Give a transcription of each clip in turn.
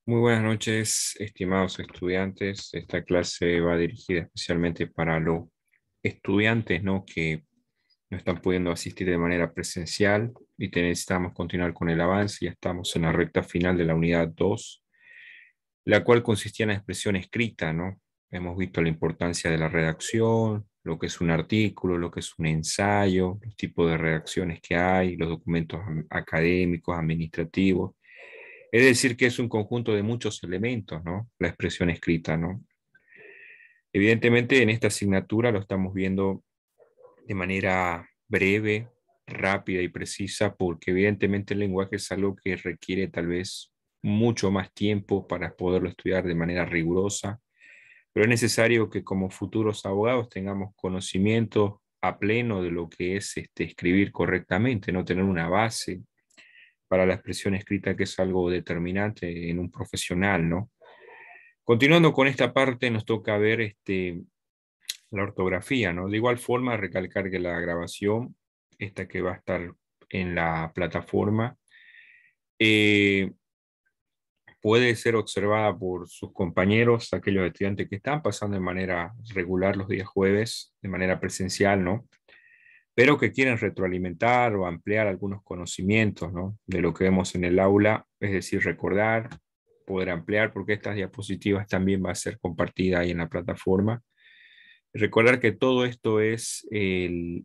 Muy buenas noches, estimados estudiantes. Esta clase va dirigida especialmente para los estudiantes, ¿no?, que no están pudiendo asistir de manera presencial y necesitamos continuar con el avance. Ya estamos en la recta final de la unidad 2, la cual consistía en la expresión escrita, ¿no? Hemos visto la importancia de la redacción, lo que es un artículo, lo que es un ensayo, los tipos de redacciones que hay, los documentos académicos, administrativos. Es decir, que es un conjunto de muchos elementos, ¿no? La expresión escrita, ¿no? Evidentemente, en esta asignatura lo estamos viendo de manera breve, rápida y precisa, porque evidentemente el lenguaje es algo que requiere tal vez mucho más tiempo para poderlo estudiar de manera rigurosa, pero es necesario que como futuros abogados tengamos conocimiento a pleno de lo que es escribir correctamente, no tener una base para la expresión escrita, que es algo determinante en un profesional, ¿no? Continuando con esta parte, nos toca ver la ortografía, ¿no? De igual forma, recalcar que la grabación, esta que va a estar en la plataforma, eh, puede ser observada por sus compañeros, aquellos estudiantes que están pasando de manera regular los días jueves, de manera presencial, ¿no? Pero que quieren retroalimentar o ampliar algunos conocimientos, ¿no?, de lo que vemos en el aula, es decir, recordar, poder ampliar, porque estas diapositivas también va a ser compartida ahí en la plataforma. Recordar que todo esto es el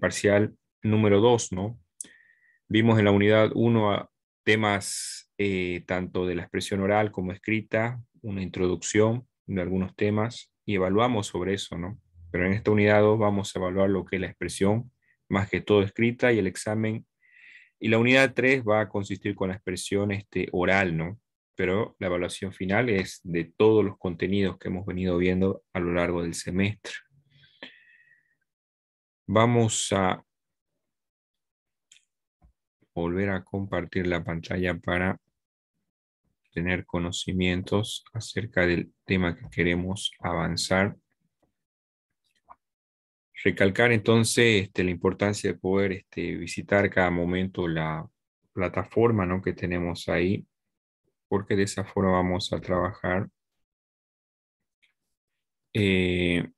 parcial número 2, ¿no? Vimos en la unidad 1 temas tanto de la expresión oral como escrita, una introducción de algunos temas y evaluamos sobre eso, ¿no? Pero en esta unidad 2 vamos a evaluar lo que es la expresión, más que todo escrita, y el examen. Y la unidad 3 va a consistir con la expresión oral, ¿no? Pero la evaluación final es de todos los contenidos que hemos venido viendo a lo largo del semestre. Vamos a volver a compartir la pantalla para tener conocimientos acerca del tema que queremos avanzar. Recalcar entonces la importancia de poder visitar cada momento la plataforma, ¿no?, que tenemos ahí, porque de esa forma vamos a trabajar eh,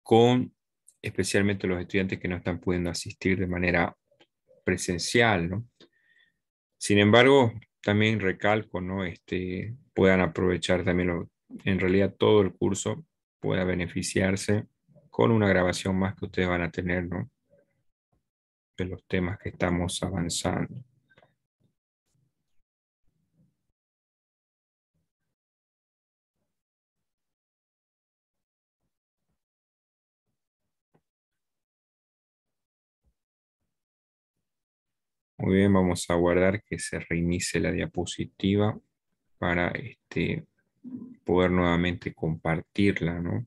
con especialmente los estudiantes que no están pudiendo asistir de manera presencial, ¿no? Sin embargo, también recalco, ¿no? Puedan aprovechar también, en realidad todo el curso pueda beneficiarse con una grabación más que ustedes van a tener, ¿no?, de los temas que estamos avanzando. Muy bien, vamos a guardar que se reinicie la diapositiva para poder nuevamente compartirla, ¿no?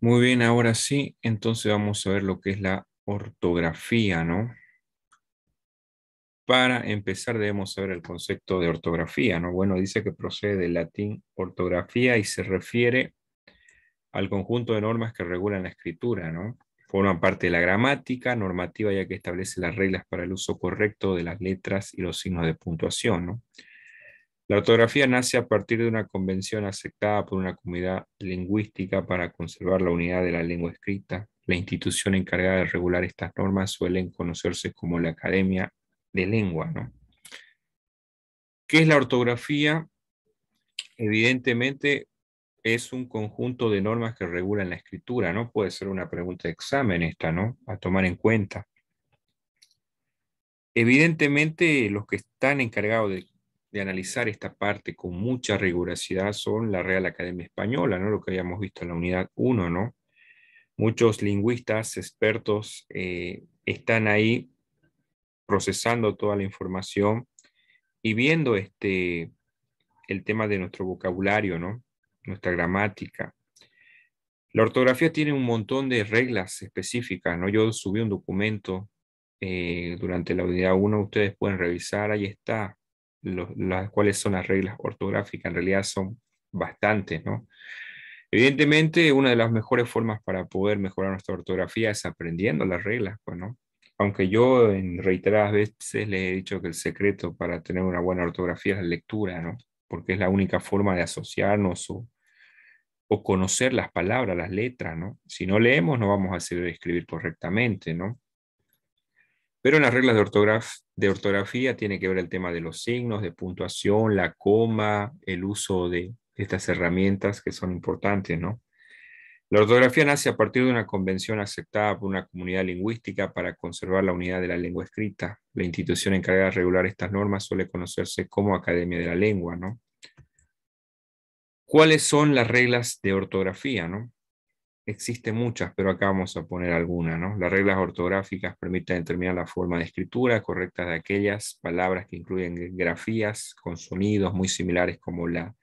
Muy bien, ahora sí, entonces vamos a ver lo que es la ortografía, ¿no? Para empezar debemos saber el concepto de ortografía, ¿no? Bueno, dice que procede del latín ortografía y se refiere al conjunto de normas que regulan la escritura, ¿no? Forman parte de la gramática normativa, ya que establece las reglas para el uso correcto de las letras y los signos de puntuación, ¿no? La ortografía nace a partir de una convención aceptada por una comunidad lingüística para conservar la unidad de la lengua escrita. La institución encargada de regular estas normas suelen conocerse como la Academia de Lengua, ¿no? ¿Qué es la ortografía? Evidentemente es un conjunto de normas que regulan la escritura, ¿no? Puede ser una pregunta de examen esta, ¿no?, a tomar en cuenta. Evidentemente, los que están encargados de analizar esta parte con mucha rigurosidad son la Real Academia Española, ¿no? Lo que habíamos visto en la unidad 1, ¿no? Muchos lingüistas expertos están ahí procesando toda la información y viendo el tema de nuestro vocabulario, ¿no?, nuestra gramática. La ortografía tiene un montón de reglas específicas, ¿no? Yo subí un documento durante la unidad 1, ustedes pueden revisar, ahí está, cuáles son las reglas ortográficas, en realidad son bastantes, ¿no? Evidentemente, una de las mejores formas para poder mejorar nuestra ortografía es aprendiendo las reglas, pues, ¿no? Aunque yo en reiteradas veces les he dicho que el secreto para tener una buena ortografía es la lectura, ¿no? Porque es la única forma de asociarnos o conocer las palabras, las letras, ¿no? Si no leemos, no vamos a saber escribir correctamente, ¿no? Pero en las reglas de ortografía tiene que ver el tema de los signos, de puntuación, la coma, el uso de estas herramientas que son importantes, ¿no? La ortografía nace a partir de una convención aceptada por una comunidad lingüística para conservar la unidad de la lengua escrita. La institución encargada de regular estas normas suele conocerse como Academia de la Lengua, ¿no? ¿Cuáles son las reglas de ortografía, no? Existen muchas, pero acá vamos a poner algunas, ¿no? Las reglas ortográficas permiten determinar la forma de escritura correcta de aquellas palabras que incluyen grafías con sonidos muy similares como la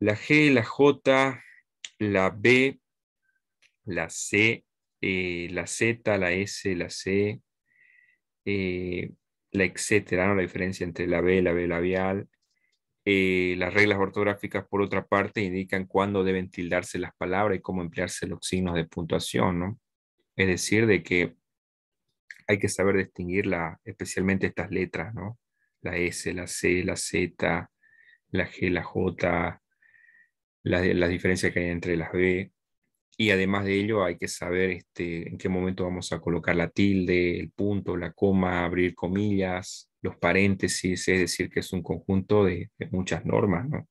G, la J, la B, la C, la Z, la S, la C, eh, la etcétera, ¿no? La diferencia entre la B labial. Las reglas ortográficas, por otra parte, indican cuándo deben tildarse las palabras y cómo emplearse los signos de puntuación, ¿no? Es decir, de que hay que saber distinguir especialmente estas letras, ¿no? La S, la C, la Z, la G, la J, las diferencias que hay entre las B. Y además de ello, hay que saber en qué momento vamos a colocar la tilde, el punto, la coma, abrir comillas, los paréntesis, es decir, que es un conjunto de muchas normas, ¿no?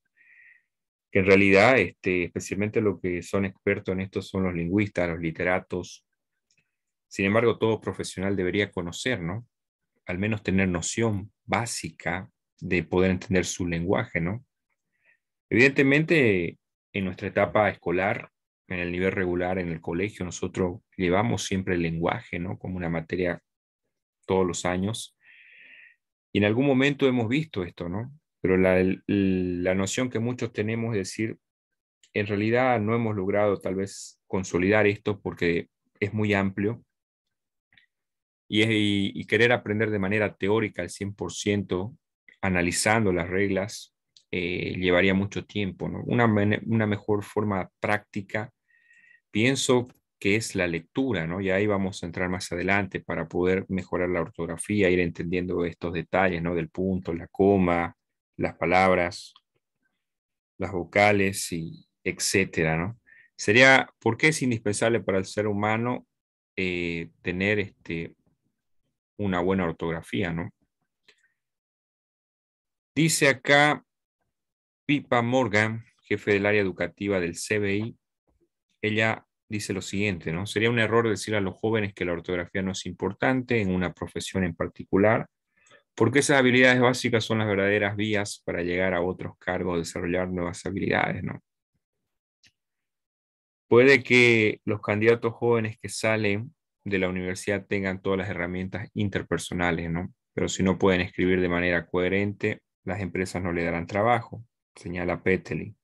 Que en realidad, especialmente lo que son expertos en esto son los lingüistas, los literatos. Sin embargo, todo profesional debería conocer, ¿no? Al menos tener noción básica de poder entender su lenguaje, ¿no? Evidentemente, en nuestra etapa escolar, en el nivel regular, en el colegio, nosotros llevamos siempre el lenguaje, ¿no? Como una materia todos los años. Y en algún momento hemos visto esto, ¿no? Pero la noción que muchos tenemos es decir, en realidad no hemos logrado tal vez consolidar esto porque es muy amplio y querer aprender de manera teórica al 100%, analizando las reglas, llevaría mucho tiempo, ¿no? Una mejor forma práctica, pienso que es la lectura, ¿no? Y ahí vamos a entrar más adelante para poder mejorar la ortografía, ir entendiendo estos detalles, ¿no? Del punto, la coma, las palabras, las vocales y etcétera, ¿no? Sería, ¿por qué es indispensable para el ser humano tener una buena ortografía, ¿no? Dice acá Pippa Morgan, jefe del área educativa del CBI, ella dice lo siguiente, ¿no? Sería un error decir a los jóvenes que la ortografía no es importante en una profesión en particular, porque esas habilidades básicas son las verdaderas vías para llegar a otros cargos, desarrollar nuevas habilidades, ¿no? Puede que los candidatos jóvenes que salen de la universidad tengan todas las herramientas interpersonales, ¿no? Pero si no pueden escribir de manera coherente, las empresas no le darán trabajo, señala Petley.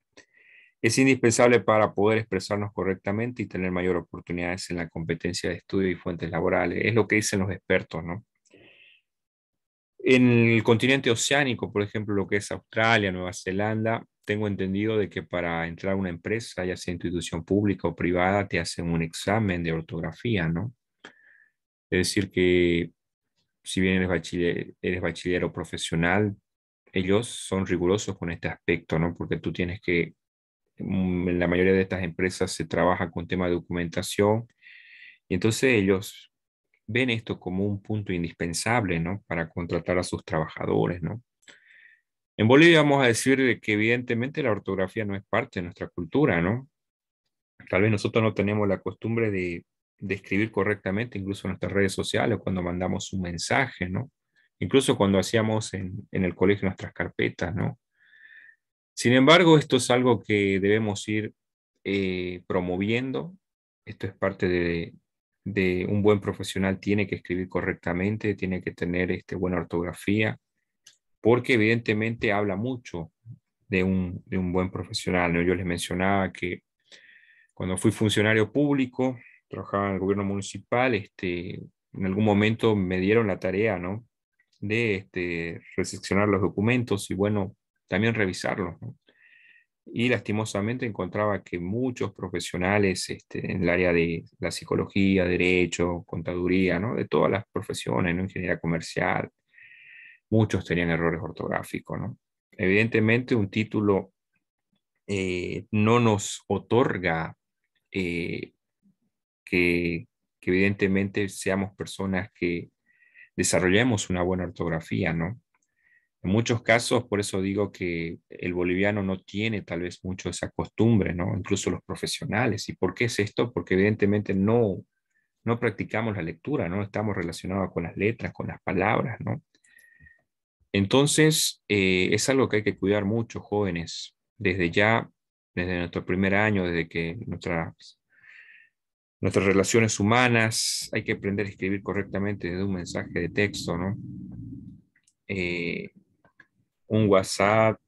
Es indispensable para poder expresarnos correctamente y tener mayor oportunidades en la competencia de estudio y fuentes laborales. Es lo que dicen los expertos, ¿no? En el continente oceánico, por ejemplo, lo que es Australia, Nueva Zelanda, tengo entendido de que para entrar a una empresa, ya sea institución pública o privada, te hacen un examen de ortografía, ¿no? Es decir, que si bien eres bachiller o profesional, ellos son rigurosos con este aspecto, ¿no? Porque tú tienes que, en la mayoría de estas empresas se trabaja con tema de documentación y entonces ellos ven esto como un punto indispensable, ¿no? Para contratar a sus trabajadores, ¿no? En Bolivia vamos a decir de que evidentemente la ortografía no es parte de nuestra cultura, ¿no? Tal vez nosotros no tenemos la costumbre de escribir correctamente, incluso en nuestras redes sociales, cuando mandamos un mensaje, ¿no? Incluso cuando hacíamos en el colegio nuestras carpetas, ¿no? Sin embargo, esto es algo que debemos ir promoviendo. Esto es parte de un buen profesional, tiene que escribir correctamente, tiene que tener buena ortografía, porque evidentemente habla mucho de un buen profesional, ¿no? Yo les mencionaba que Cuando fui funcionario público, trabajaba en el gobierno municipal, en algún momento me dieron la tarea, ¿no? De recepcionar los documentos y bueno, también revisarlos, ¿no? Y lastimosamente encontraba que muchos profesionales en el área de la psicología, derecho, contaduría, ¿no? De todas las profesiones, ¿no? Ingeniería comercial, muchos tenían errores ortográficos, ¿no? Evidentemente un título no nos otorga eh, que, que evidentemente seamos personas que desarrollemos una buena ortografía, ¿no? En muchos casos, por eso digo que el boliviano no tiene tal vez mucho esa costumbre, ¿no? Incluso los profesionales. ¿Y por qué es esto? Porque evidentemente no practicamos la lectura, ¿no? Estamos relacionados con las letras, con las palabras, ¿no? Entonces, es algo que hay que cuidar mucho, jóvenes, desde ya, desde nuestro primer año, desde que nuestras relaciones humanas, hay que aprender a escribir correctamente desde un mensaje de texto, ¿no? Eh, un WhatsApp,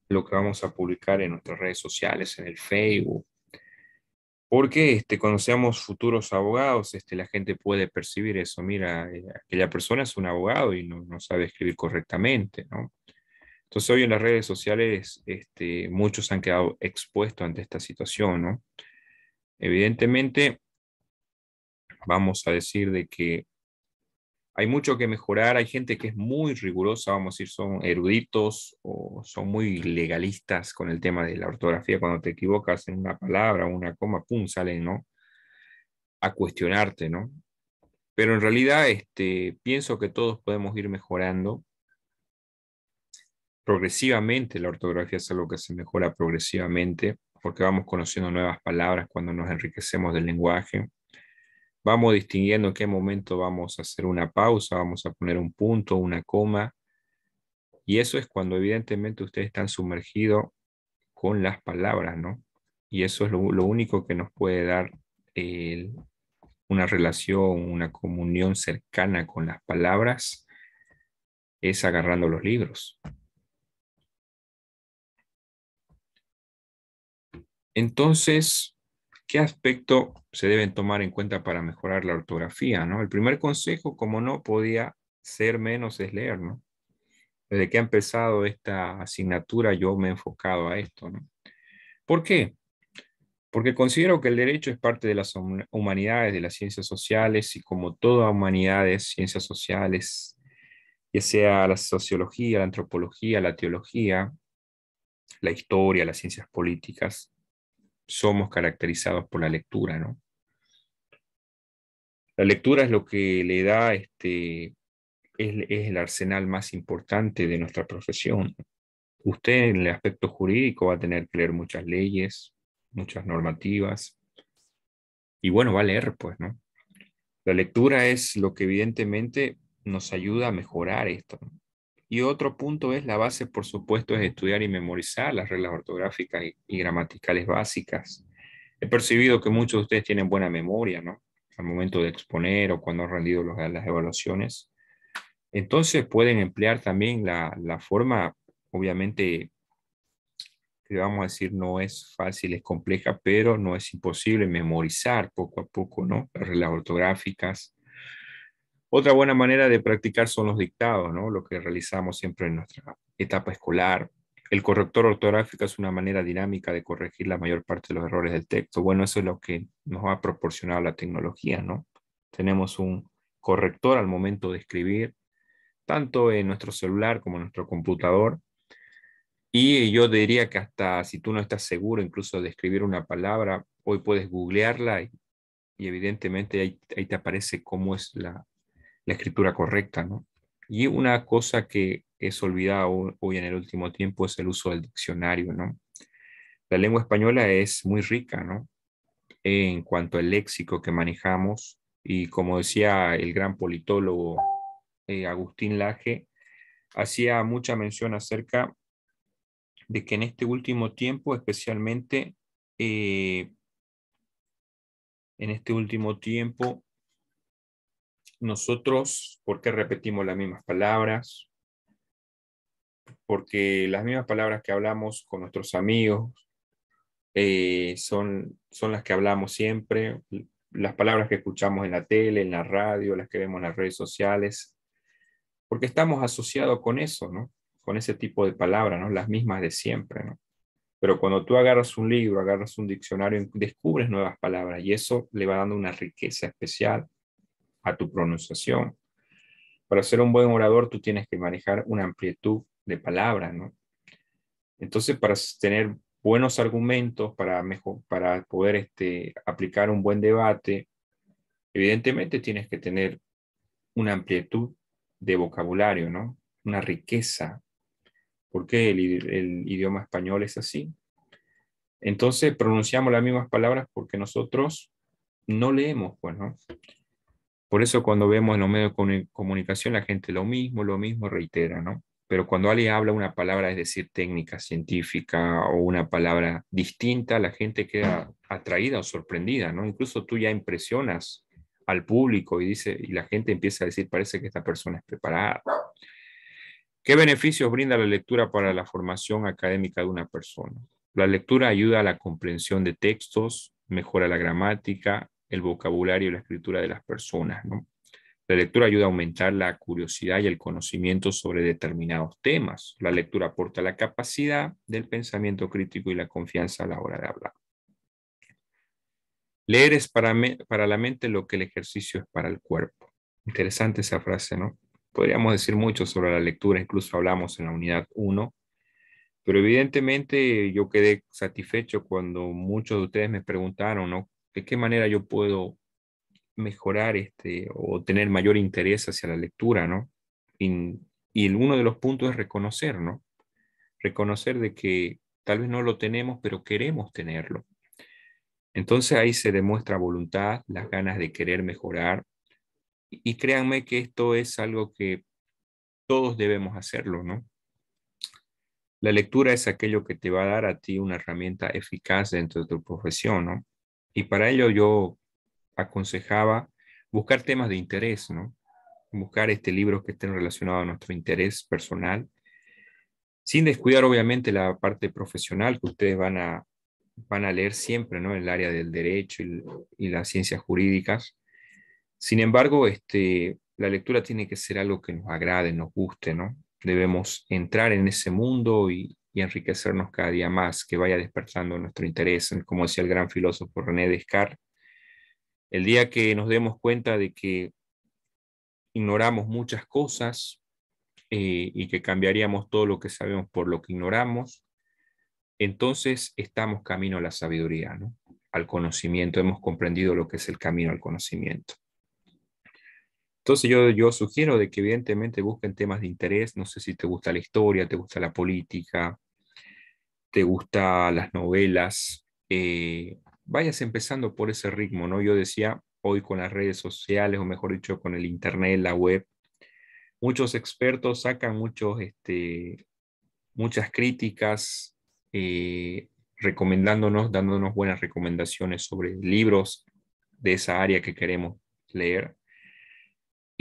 lo que vamos a publicar en nuestras redes sociales, en el Facebook, porque cuando seamos futuros abogados, la gente puede percibir eso. Mira, aquella persona es un abogado y no sabe escribir correctamente, ¿no? Entonces hoy en las redes sociales muchos han quedado expuestos ante esta situación, ¿no? Evidentemente, vamos a decir de que hay mucho que mejorar, hay gente que es muy rigurosa, vamos a decir, son eruditos o son muy legalistas con el tema de la ortografía. Cuando te equivocas en una palabra o una coma, pum, salen, ¿no? A cuestionarte, ¿no? Pero en realidad, pienso que todos podemos ir mejorando progresivamente. La ortografía es algo que se mejora progresivamente porque vamos conociendo nuevas palabras cuando nos enriquecemos del lenguaje. Vamos distinguiendo en qué momento vamos a hacer una pausa, vamos a poner un punto, una coma. Y eso es cuando evidentemente ustedes están sumergidos con las palabras, ¿no? Y eso es lo único que nos puede dar eh, una relación, una comunión cercana con las palabras, es agarrando los libros. Entonces, ¿qué aspecto se deben tomar en cuenta para mejorar la ortografía, ¿no? El primer consejo, como no podía ser menos, es leer, ¿no? Desde que ha empezado esta asignatura, yo me he enfocado a esto, ¿no? ¿Por qué? Porque considero que el derecho es parte de las humanidades, de las ciencias sociales, y como toda humanidades, ciencias sociales, ya sea la sociología, la antropología, la teología, la historia, las ciencias políticas, somos caracterizados por la lectura, ¿no? La lectura es lo que le da, es el arsenal más importante de nuestra profesión. Usted en el aspecto jurídico va a tener que leer muchas leyes, muchas normativas, y bueno, va a leer, pues, ¿no? La lectura es lo que evidentemente nos ayuda a mejorar esto, ¿no? Y otro punto es la base, por supuesto, es estudiar y memorizar las reglas ortográficas y gramaticales básicas. He percibido que muchos de ustedes tienen buena memoria, ¿no? Al momento de exponer o cuando han rendido las evaluaciones. Entonces pueden emplear también la forma, obviamente, que vamos a decir no es fácil, es compleja, pero no es imposible memorizar poco a poco, ¿no? Las reglas ortográficas. Otra buena manera de practicar son los dictados, ¿no? Lo que realizamos siempre en nuestra etapa escolar. El corrector ortográfico es una manera dinámica de corregir la mayor parte de los errores del texto. Bueno, eso es lo que nos ha proporcionado la tecnología, ¿no? Tenemos un corrector al momento de escribir, tanto en nuestro celular como en nuestro computador. Y yo diría que hasta si tú no estás seguro incluso de escribir una palabra, hoy puedes googlearla y evidentemente ahí te aparece cómo es la escritura correcta, ¿no? Y una cosa que es olvidada hoy en el último tiempo es el uso del diccionario, ¿no? La lengua española es muy rica, ¿no? En cuanto al léxico que manejamos y como decía el gran politólogo Agustín Laje, hacía mucha mención acerca de que en este último tiempo, especialmente en este último tiempo, nosotros, ¿por qué repetimos las mismas palabras? Porque las mismas palabras que hablamos con nuestros amigos, son las que hablamos siempre, las palabras que escuchamos en la tele, en la radio, las que vemos en las redes sociales, porque estamos asociados con eso, ¿no? Con ese tipo de palabras, ¿no? Las mismas de siempre, ¿no? Pero cuando tú agarras un libro, agarras un diccionario, descubres nuevas palabras y eso le va dando una riqueza especial a tu pronunciación. Para ser un buen orador, tú tienes que manejar una amplitud de palabras, ¿no? Entonces, para tener buenos argumentos, para poder aplicar un buen debate, evidentemente tienes que tener una amplitud de vocabulario, ¿no? Una riqueza. Porque el idioma español es así. Entonces, pronunciamos las mismas palabras porque nosotros no leemos, pues, ¿no? Por eso cuando vemos en los medios de comunicación, la gente lo mismo reitera, ¿no? Pero cuando alguien habla una palabra, es decir, técnica, científica o una palabra distinta, la gente queda atraída o sorprendida, ¿no? Incluso tú ya impresionas al público y la gente empieza a decir, parece que esta persona es preparada. ¿Qué beneficios brinda la lectura para la formación académica de una persona? La lectura ayuda a la comprensión de textos, mejora la gramática, el vocabulario y la escritura de las personas, ¿no? La lectura ayuda a aumentar la curiosidad y el conocimiento sobre determinados temas. La lectura aporta la capacidad del pensamiento crítico y la confianza a la hora de hablar. Leer es para la mente lo que el ejercicio es para el cuerpo. Interesante esa frase, ¿no? Podríamos decir mucho sobre la lectura, incluso hablamos en la unidad 1, pero evidentemente yo quedé satisfecho cuando muchos de ustedes me preguntaron, ¿no? ¿De qué manera yo puedo mejorar o tener mayor interés hacia la lectura, ¿no? Y, y uno de los puntos es reconocer, ¿no? Reconocer de que tal vez no lo tenemos, pero queremos tenerlo. Entonces ahí se demuestra voluntad, las ganas de querer mejorar. Y créanme que esto es algo que todos debemos hacerlo, ¿no? La lectura es aquello que te va a dar a ti una herramienta eficaz dentro de tu profesión, ¿no? Y para ello yo aconsejaba buscar temas de interés, ¿no? Buscar libros que estén relacionados a nuestro interés personal, sin descuidar obviamente la parte profesional que ustedes van a leer siempre, ¿no? En el área del derecho y las ciencias jurídicas. Sin embargo, la lectura tiene que ser algo que nos agrade, nos guste, ¿no? Debemos entrar en ese mundo y enriquecernos cada día más, que vaya despertando nuestro interés. Como decía el gran filósofo René Descartes, el día que nos demos cuenta de que ignoramos muchas cosas y que cambiaríamos todo lo que sabemos por lo que ignoramos, entonces estamos camino a la sabiduría, ¿no? Al conocimiento, hemos comprendido lo que es el camino al conocimiento. Entonces yo sugiero de que evidentemente busquen temas de interés, no sé si te gusta la historia, te gusta la política, te gustan las novelas, vayas empezando por ese ritmo, ¿no? Yo decía, hoy con las redes sociales, o mejor dicho, con el internet, la web, muchos expertos sacan muchas críticas, recomendándonos, dándonos buenas recomendaciones sobre libros de esa área que queremos leer.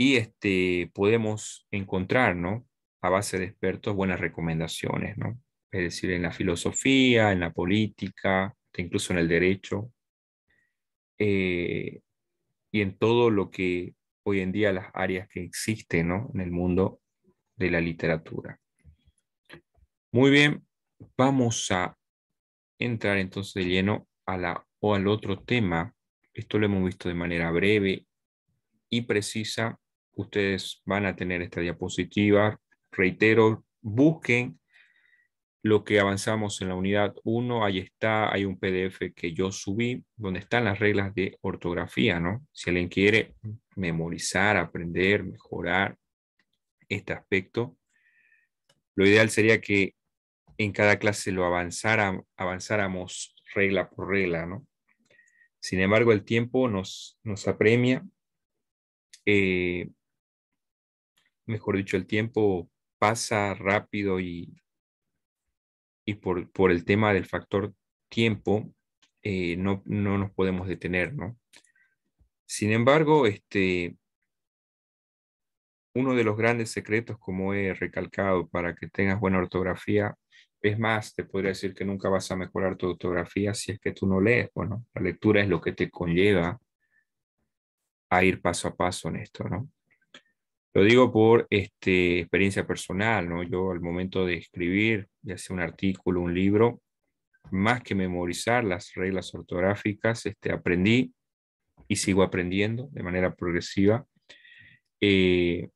Y podemos encontrar, ¿no? A base de expertos, buenas recomendaciones, ¿no? Es decir, en la filosofía, en la política, incluso en el derecho, eh, y en todo lo que hoy en día las áreas que existen, ¿no? En el mundo de la literatura. Muy bien, vamos a entrar entonces de lleno al otro tema. Esto lo hemos visto de manera breve y precisa. Ustedes van a tener esta diapositiva. Reitero, busquen lo que avanzamos en la unidad 1. Ahí está, hay un PDF que yo subí donde están las reglas de ortografía, ¿no? Si alguien quiere memorizar, aprender, mejorar este aspecto, lo ideal sería que en cada clase lo avanzáramos regla por regla, ¿no? Sin embargo, el tiempo nos apremia. eh, Mejor dicho, el tiempo pasa rápido y por el tema del factor tiempo, no nos podemos detener, ¿no? Sin embargo, uno de los grandes secretos, como he recalcado, para que tengas buena ortografía, Es más, te podría decir que nunca vas a mejorar tu ortografía si es que tú no lees. Bueno, la lectura es lo que te conlleva a ir paso a paso en esto, ¿no? Lo digo por experiencia personal, ¿no? Yo al momento de escribir, ya sea un artículo, un libro, más que memorizar las reglas ortográficas, aprendí y sigo aprendiendo de manera progresiva, eh,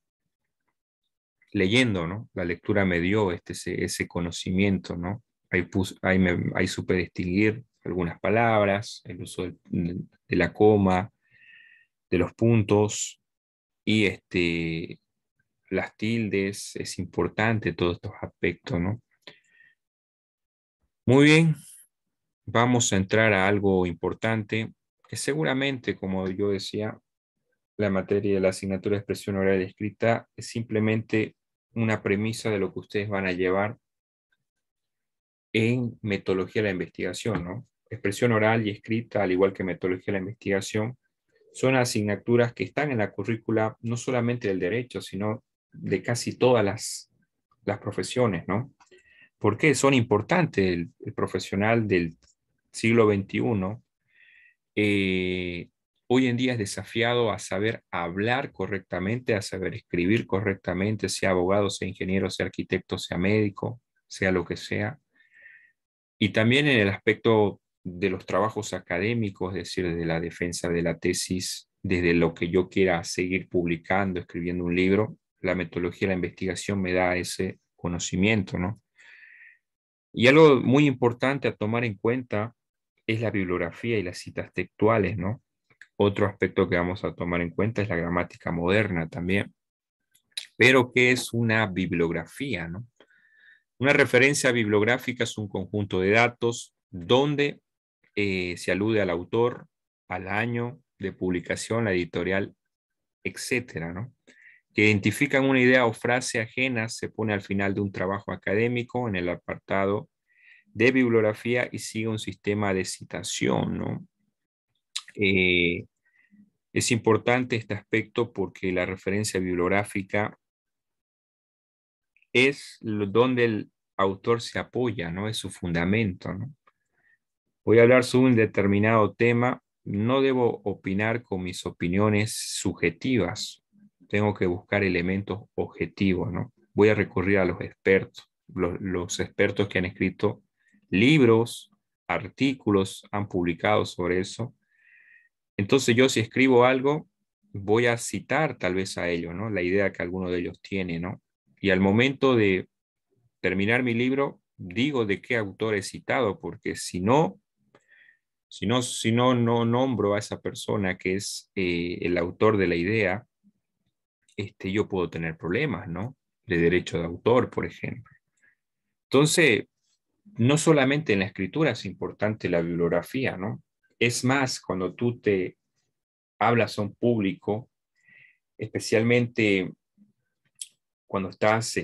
leyendo, ¿no? La lectura me dio ese conocimiento, ¿no? Ahí supe distinguir algunas palabras, el uso de la coma, de los puntos y las tildes, es importante todos estos aspectos, ¿no? Muy bien, vamos a entrar a algo importante que seguramente, como yo decía, la materia de la asignatura de expresión oral y escrita es simplemente una premisa de lo que ustedes van a llevar en metodología de la investigación, ¿no? Expresión oral y escrita, al igual que metodología de la investigación, son asignaturas que están en la currícula no solamente del derecho, sino de casi todas las profesiones, ¿no? ¿Por qué? Son importantes. El profesional del siglo XXI hoy en día es desafiado a saber hablar correctamente, a saber escribir correctamente, sea abogado, sea ingeniero, sea arquitecto, sea médico, sea lo que sea. Y también en el aspecto de los trabajos académicos, es decir, de la defensa de la tesis, desde lo que yo quiera seguir publicando, escribiendo un libro, la metodología de la investigación me da ese conocimiento, ¿no? Y algo muy importante a tomar en cuenta es la bibliografía y las citas textuales, ¿no? Otro aspecto que vamos a tomar en cuenta es la gramática moderna también. Pero, ¿qué es una bibliografía, no? Una referencia bibliográfica es un conjunto de datos donde se alude al autor, al año de publicación, la editorial, etcétera, ¿no? Que identifican una idea o frase ajena, se pone al final de un trabajo académico en el apartado de bibliografía y sigue un sistema de citación, ¿no? Eh, es importante este aspecto porque la referencia bibliográfica es donde el autor se apoya, ¿no? Es su fundamento, ¿no? Voy a hablar sobre un determinado tema, no debo opinar con mis opiniones subjetivas, tengo que buscar elementos objetivos, ¿no? Voy a recurrir a los expertos, los expertos que han escrito libros, artículos, han publicado sobre eso. Entonces yo si escribo algo, voy a citar tal vez a ellos, ¿no? La idea que alguno de ellos tiene, ¿no? Y al momento de terminar mi libro, digo de qué autor he citado, porque si no, no nombro a esa persona que es el autor de la idea, yo puedo tener problemas, ¿no? De derecho de autor, por ejemplo. Entonces, no solamente en la escritura es importante la bibliografía, ¿no? Es más, cuando tú te hablas a un público, especialmente cuando estás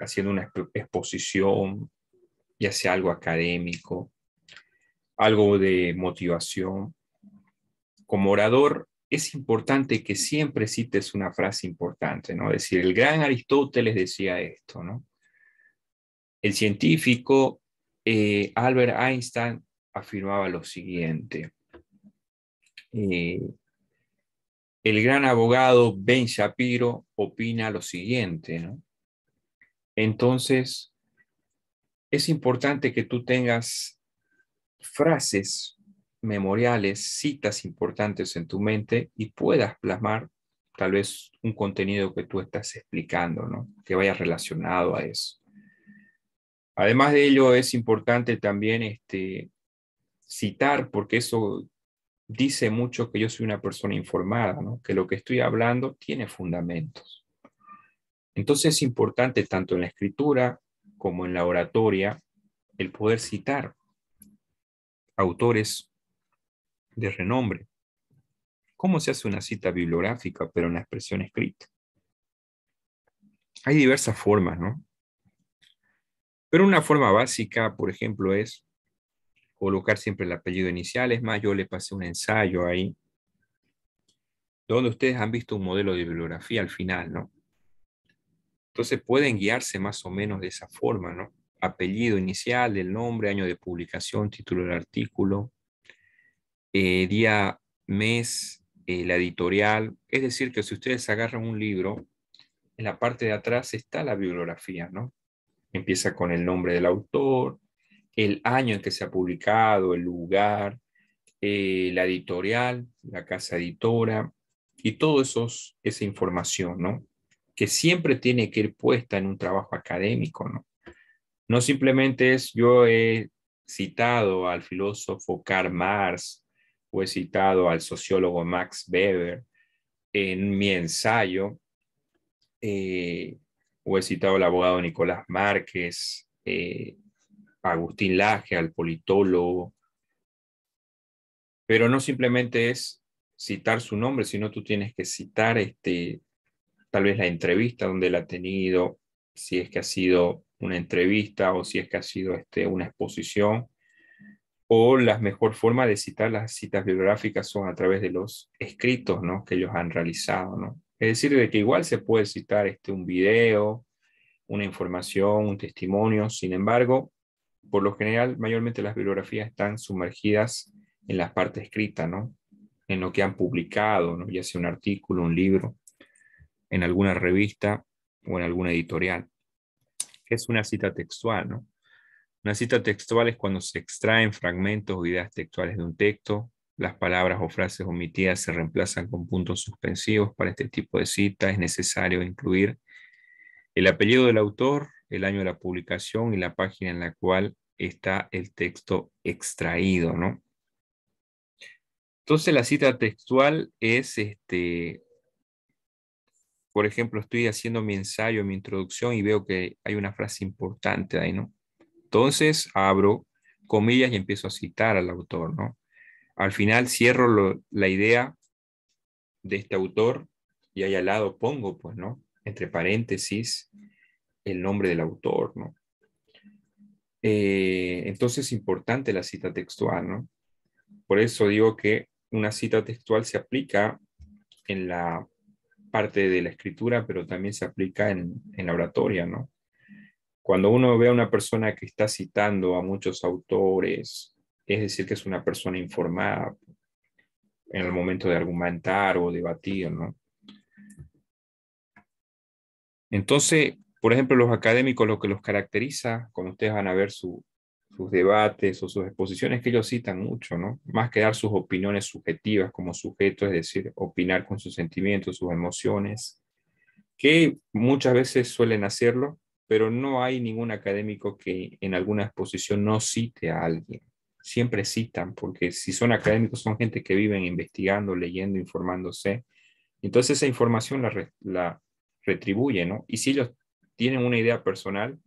haciendo una exposición, ya sea algo académico, algo de motivación, como orador es importante que siempre cites una frase importante, ¿no? Es decir, el gran Aristóteles decía esto, ¿no? El científico Albert Einstein afirmaba lo siguiente. Eh, el gran abogado Ben Shapiro opina lo siguiente, ¿no? Entonces, es importante que tú tengas frases memoriales, citas importantes en tu mente y puedas plasmar tal vez un contenido que tú estás explicando, ¿no? Que vaya relacionado a eso. Además de ello, es importante también citar, porque eso dice mucho que yo soy una persona informada, ¿no? Que lo que estoy hablando tiene fundamentos. Entonces es importante tanto en la escritura como en la oratoria el poder citar autores de renombre. ¿Cómo se hace una cita bibliográfica, pero en la expresión escrita? Hay diversas formas, ¿no? Pero una forma básica, por ejemplo, es colocar siempre el apellido inicial. Es más, yo le pasé un ensayo ahí, donde ustedes han visto un modelo de bibliografía al final, ¿no? Entonces pueden guiarse más o menos de esa forma, ¿no? apellido inicial, el nombre, año de publicación, título del artículo, día, mes, la editorial. Es decir, que si ustedes agarran un libro, en la parte de atrás está la bibliografía, ¿no? Empieza con el nombre del autor, el año en que se ha publicado, el lugar, la editorial, la casa editora y todo esa información, ¿no? Que siempre tiene que ir puesta en un trabajo académico, ¿no? No simplemente es yo he citado al filósofo Karl Marx o he citado al sociólogo Max Weber en mi ensayo, eh, o he citado al abogado Nicolás Márquez, a Agustín Laje, al politólogo, pero no simplemente es citar su nombre, sino tú tienes que citar tal vez la entrevista donde él ha tenido, si es que ha sido una entrevista o si es que ha sido una exposición, o la mejor forma de citar las citas bibliográficas son a través de los escritos, ¿no? Que ellos han realizado, ¿no? Es decir, de que igual se puede citar un video, una información, un testimonio, sin embargo, por lo general, mayormente las bibliografías están sumergidas en la parte escrita, ¿no? En lo que han publicado, ¿no? Ya sea un artículo, un libro, en alguna revista o en alguna editorial. Es una cita textual, ¿no? Una cita textual es cuando se extraen fragmentos o ideas textuales de un texto. Las palabras o frases omitidas se reemplazan con puntos suspensivos. Para este tipo de cita es necesario incluir el apellido del autor, el año de la publicación y la página en la cual está el texto extraído, ¿no? Entonces la cita textual es, por ejemplo, estoy haciendo mi ensayo, mi introducción y veo que hay una frase importante ahí, ¿no? Entonces abro comillas y empiezo a citar al autor, ¿no? Al final cierro la idea de este autor y ahí al lado pongo, pues, ¿no? Entre paréntesis, el nombre del autor, ¿no? Entonces es importante la cita textual, ¿no? Por eso digo que una cita textual se aplica en la parte de la escritura, pero también se aplica en la oratoria, ¿no? Cuando uno ve a una persona que está citando a muchos autores, es decir, que es una persona informada en el momento de argumentar o debatir, ¿no? Entonces, por ejemplo, los académicos, lo que los caracteriza, como ustedes van a ver sus debates o sus exposiciones, que ellos citan mucho, ¿no? Más que dar sus opiniones subjetivas como sujeto, es decir, opinar con sus sentimientos, sus emociones, que muchas veces suelen hacerlo, pero no hay ningún académico que en alguna exposición no cite a alguien. Siempre citan, porque si son académicos son gente que viven investigando, leyendo, informándose. Entonces esa información la retribuye, ¿no? Y si ellos tienen una idea personal,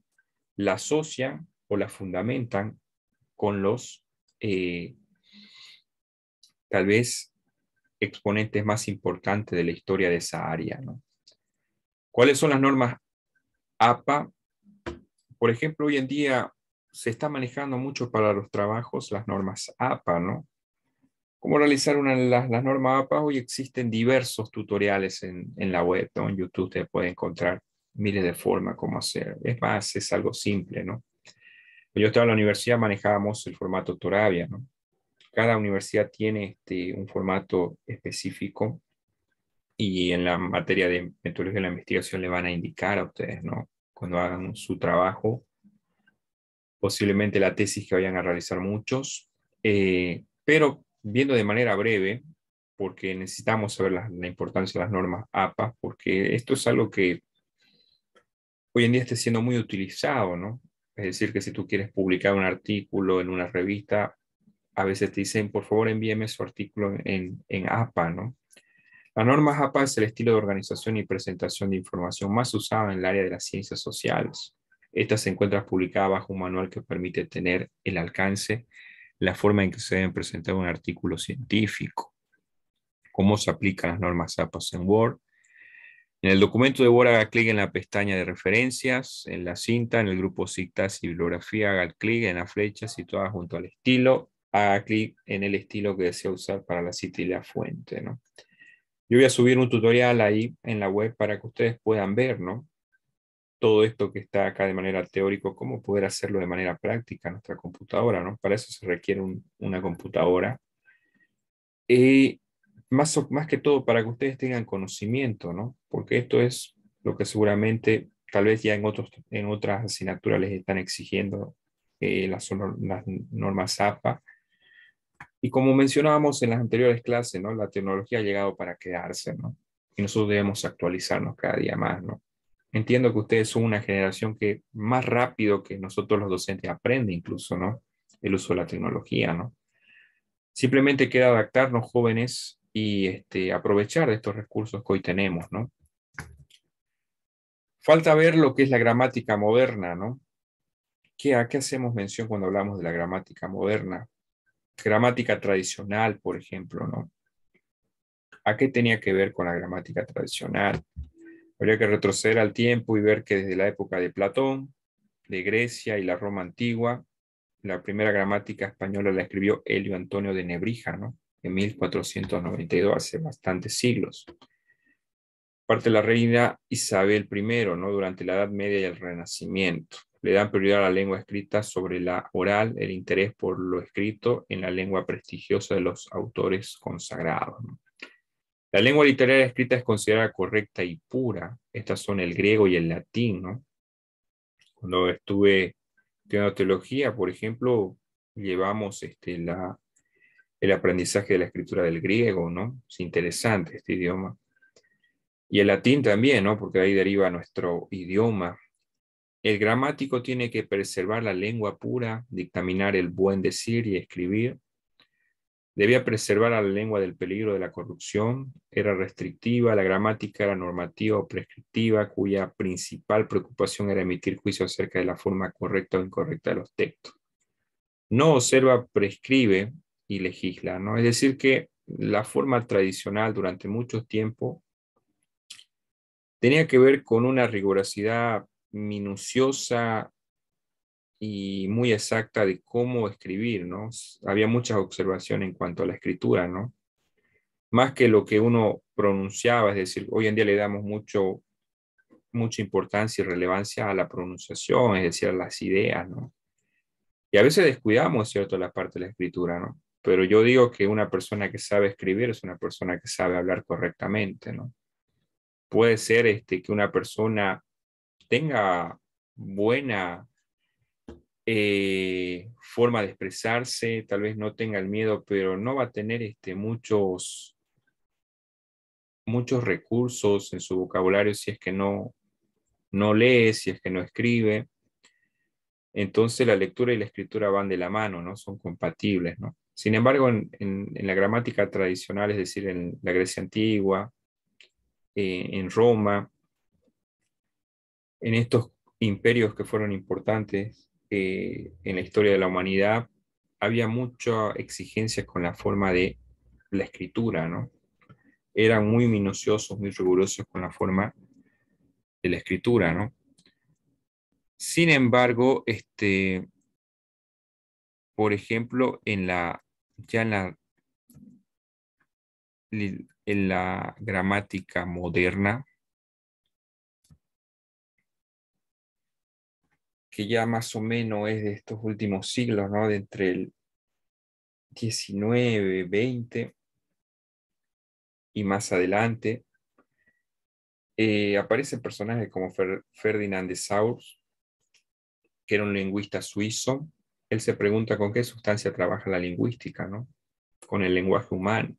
la asocian o la fundamentan con los, tal vez, exponentes más importantes de la historia de esa área, ¿no? ¿Cuáles son las normas APA? Por ejemplo, hoy en día se está manejando mucho para los trabajos las normas APA, ¿no? ¿Cómo realizar las normas APA? Hoy existen diversos tutoriales en la web, ¿no? En YouTube te puede encontrar miles de formas cómo hacer. Es más, es algo simple, ¿no? Yo estaba en la universidad, manejábamos el formato Toravia, ¿no? Cada universidad tiene un formato específico y en la materia de metodología de la investigación le van a indicar a ustedes, ¿no? Cuando hagan su trabajo, posiblemente la tesis que vayan a realizar muchos, pero viendo de manera breve, porque necesitamos saber la importancia de las normas APA, porque esto es algo que hoy en día está siendo muy utilizado, ¿no? Es decir, que si tú quieres publicar un artículo en una revista, a veces te dicen, por favor, envíeme su artículo en APA, ¿no? Las normas APA es el estilo de organización y presentación de información más usado en el área de las ciencias sociales. Esta se encuentra publicada bajo un manual que permite tener el alcance, la forma en que se deben presentar un artículo científico, cómo se aplican las normas APA en Word. En el documento de Word haga clic en la pestaña de referencias, en la cinta, en el grupo citas y bibliografía, haga clic en la flecha situada junto al estilo, haga clic en el estilo que desea usar para la cita y la fuente, ¿no? Yo voy a subir un tutorial ahí en la web para que ustedes puedan ver, ¿no? todo esto que está acá de manera teórica, cómo poder hacerlo de manera práctica en nuestra computadora, ¿no? Para eso se requiere una computadora. Y más que todo para que ustedes tengan conocimiento, ¿no? Porque esto es lo que seguramente, tal vez ya en otras asignaturas les están exigiendo las normas APA. Y como mencionábamos en las anteriores clases, ¿no? La tecnología ha llegado para quedarse, ¿no? Y nosotros debemos actualizarnos cada día más, ¿no? Entiendo que ustedes son una generación que más rápido que nosotros los docentes aprende incluso, ¿no? El uso de la tecnología, ¿no? Simplemente queda adaptarnos jóvenes y aprovechar de estos recursos que hoy tenemos, ¿no? Falta ver lo que es la gramática moderna, ¿no? ¿A qué hacemos mención cuando hablamos de la gramática moderna? Gramática tradicional, por ejemplo, ¿no? ¿A qué tenía que ver con la gramática tradicional? Habría que retroceder al tiempo y ver que desde la época de Platón, de Grecia y la Roma antigua, la primera gramática española la escribió Helio Antonio de Nebrija, ¿no? En 1492, hace bastantes siglos. Parte la reina Isabel I, ¿no? Durante la Edad Media y el Renacimiento. Le dan prioridad a la lengua escrita sobre la oral, el interés por lo escrito en la lengua prestigiosa de los autores consagrados, ¿no? La lengua literaria escrita es considerada correcta y pura. Estas son el griego y el latín, ¿no? Cuando estuve estudiando teología, por ejemplo, llevamos el aprendizaje de la escritura del griego, ¿no? Es interesante este idioma. Y el latín también, ¿no? Porque ahí deriva nuestro idioma. El gramático tiene que preservar la lengua pura, dictaminar el buen decir y escribir. Debía preservar a la lengua del peligro de la corrupción. Era restrictiva, la gramática era normativa o prescriptiva, cuya principal preocupación era emitir juicio acerca de la forma correcta o incorrecta de los textos. No observa, prescribe y legisla, ¿no? Es decir, que la forma tradicional durante mucho tiempo tenía que ver con una rigurosidad minuciosa y muy exacta de cómo escribir, ¿no? Había muchas observaciones en cuanto a la escritura, ¿no? Más que lo que uno pronunciaba, es decir, hoy en día le damos mucha importancia y relevancia a la pronunciación, es decir, a las ideas, ¿no? Y a veces descuidamos, ¿cierto?, la parte de la escritura, ¿no? Pero yo digo que una persona que sabe escribir es una persona que sabe hablar correctamente, ¿no? Puede ser que una persona tenga buena forma de expresarse, tal vez no tenga el miedo, pero no va a tener muchos recursos en su vocabulario si es que no lee, si es que no escribe. Entonces la lectura y la escritura van de la mano, ¿no? Son compatibles, ¿no? Sin embargo, en la gramática tradicional, es decir, en la Grecia antigua, en Roma, en estos imperios que fueron importantes en la historia de la humanidad, había mucha exigencia con la forma de la escritura, ¿no? Eran muy minuciosos, muy rigurosos con la forma de la escritura, ¿no? Sin embargo, por ejemplo, ya en la gramática moderna, que ya más o menos es de estos últimos siglos, ¿no? De entre el 19, 20 y más adelante, aparecen personajes como Ferdinand de Saussure, que era un lingüista suizo. Él se pregunta con qué sustancia trabaja la lingüística, ¿no? Con el lenguaje humano.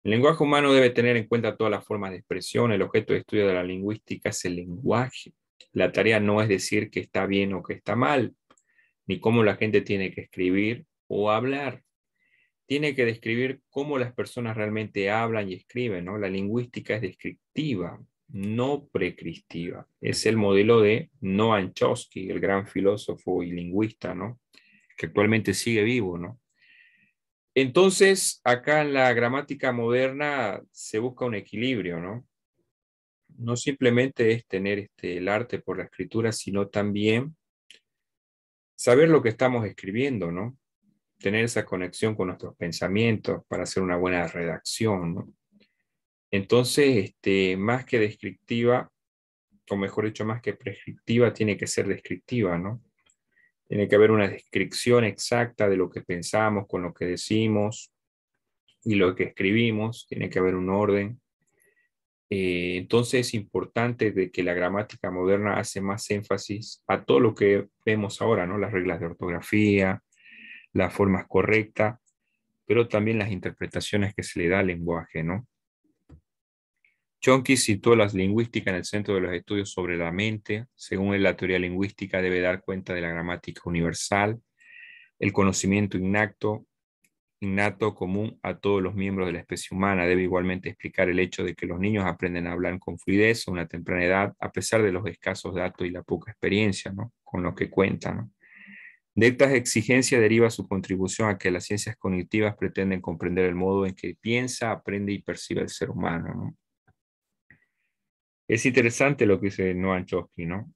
El lenguaje humano debe tener en cuenta todas las formas de expresión. El objeto de estudio de la lingüística es el lenguaje. La tarea no es decir que está bien o que está mal, ni cómo la gente tiene que escribir o hablar. Tiene que describir cómo las personas realmente hablan y escriben, ¿no? La lingüística es descriptiva, no prescriptiva. Es el modelo de Noam Chomsky, el gran filósofo y lingüista, ¿no? Que actualmente sigue vivo, ¿no? Entonces, acá en la gramática moderna se busca un equilibrio, ¿no? No simplemente es tener el arte por la escritura, sino también saber lo que estamos escribiendo, ¿no? Tener esa conexión con nuestros pensamientos para hacer una buena redacción, ¿no? Entonces, más que descriptiva, o mejor dicho, más que prescriptiva, tiene que ser descriptiva, ¿no? Tiene que haber una descripción exacta de lo que pensamos, con lo que decimos y lo que escribimos. Tiene que haber un orden. Entonces es importante de que la gramática moderna hace más énfasis a todo lo que vemos ahora, ¿no? Las reglas de ortografía, las formas correctas, pero también las interpretaciones que se le da al lenguaje, ¿no? Chomsky situó la lingüística en el centro de los estudios sobre la mente. Según él, la teoría lingüística debe dar cuenta de la gramática universal, el conocimiento innato común a todos los miembros de la especie humana. Debe igualmente explicar el hecho de que los niños aprenden a hablar con fluidez a una temprana edad, a pesar de los escasos datos y la poca experiencia, ¿no? Con lo que cuentan, ¿no? De estas exigencias deriva su contribución a que las ciencias cognitivas pretenden comprender el modo en que piensa, aprende y percibe el ser humano, ¿no? Es interesante lo que dice Noam Chomsky, ¿no?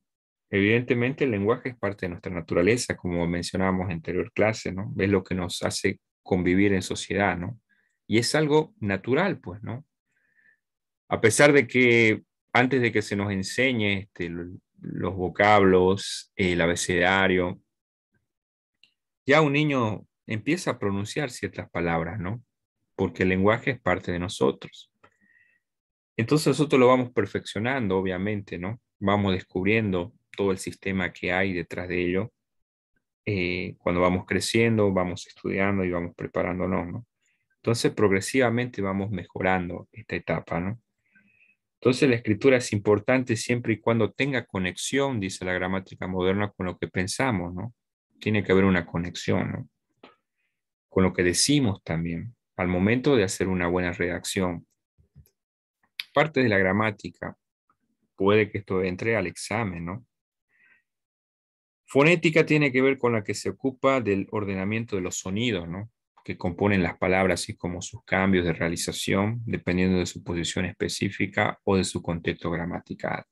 Evidentemente el lenguaje es parte de nuestra naturaleza, como mencionábamos en anterior clase, ¿no? Es lo que nos hace convivir en sociedad, ¿no? Y es algo natural, pues, ¿no? A pesar de que antes de que se nos enseñe los vocablos, el abecedario, ya un niño empieza a pronunciar ciertas palabras, ¿no? Porque el lenguaje es parte de nosotros. Entonces nosotros lo vamos perfeccionando, obviamente, ¿no? Vamos descubriendo todo el sistema que hay detrás de ello. Cuando vamos creciendo, vamos estudiando y vamos preparándonos, ¿no? Entonces progresivamente vamos mejorando esta etapa, ¿no? Entonces la escritura es importante siempre y cuando tenga conexión, dice la gramática moderna, con lo que pensamos, ¿no? Tiene que haber una conexión, ¿no? Con lo que decimos también, al momento de hacer una buena redacción. Parte de la gramática, puede que esto entre al examen, ¿no? Fonética tiene que ver con la que se ocupa del ordenamiento de los sonidos, ¿no? Que componen las palabras, así como sus cambios de realización, dependiendo de su posición específica o de su contexto gramatical.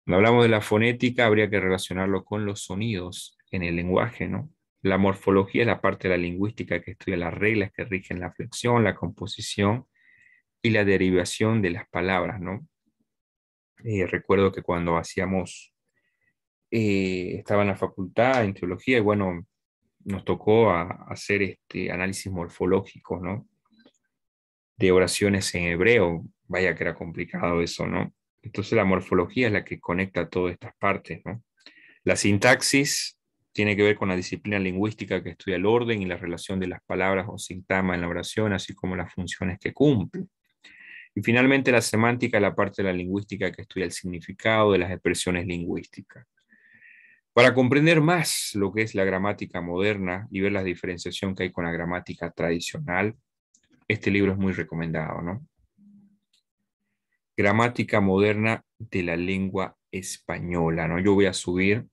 Cuando hablamos de la fonética, habría que relacionarlo con los sonidos en el lenguaje, ¿no? La morfología es la parte de la lingüística que estudia las reglas que rigen la flexión, la composición y la derivación de las palabras, ¿no? Recuerdo que cuando estaba en la facultad en teología y bueno, nos tocó hacer este análisis morfológico, ¿no? De oraciones en hebreo. Vaya que era complicado eso, ¿no? Entonces la morfología es la que conecta todas estas partes, ¿no? La sintaxis tiene que ver con la disciplina lingüística que estudia el orden y la relación de las palabras o sintagma en la oración, así como las funciones que cumplen. Y finalmente la semántica es la parte de la lingüística que estudia el significado de las expresiones lingüísticas. Para comprender más lo que es la gramática moderna y ver la diferenciación que hay con la gramática tradicional, este libro es muy recomendado, ¿no? Gramática moderna de la lengua española, ¿no? Yo voy a subir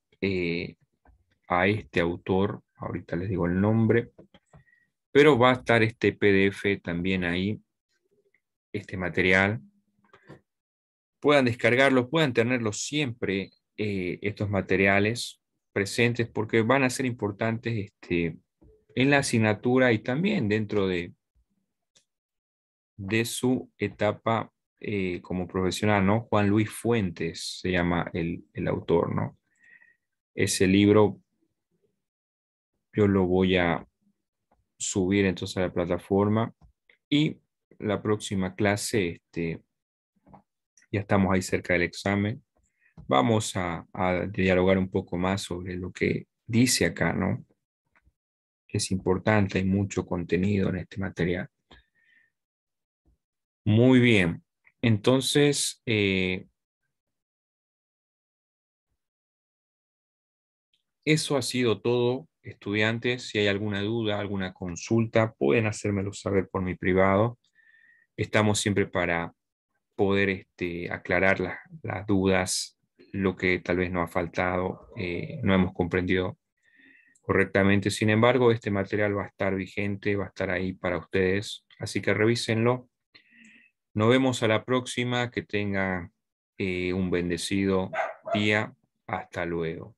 a este autor, ahorita les digo el nombre, pero va a estar este PDF también ahí, este material. Puedan descargarlo, puedan tenerlos siempre estos materiales presentes porque van a ser importantes en la asignatura y también dentro de su etapa como profesional, ¿no? Juan Luis Fuentes se llama el autor, ¿no? Ese libro yo lo voy a subir entonces a la plataforma y la próxima clase, ya estamos ahí cerca del examen, vamos a dialogar un poco más sobre lo que dice acá, ¿no? Es importante, hay mucho contenido en este material. Muy bien, entonces, eso ha sido todo, estudiantes. Si hay alguna duda, alguna consulta, pueden hacérmelo saber por mi privado. Estamos siempre para poder aclarar las dudas, lo que tal vez no ha faltado, no hemos comprendido correctamente. Sin embargo, este material va a estar vigente, va a estar ahí para ustedes, así que revísenlo. Nos vemos a la próxima, que tengan un bendecido día. Hasta luego.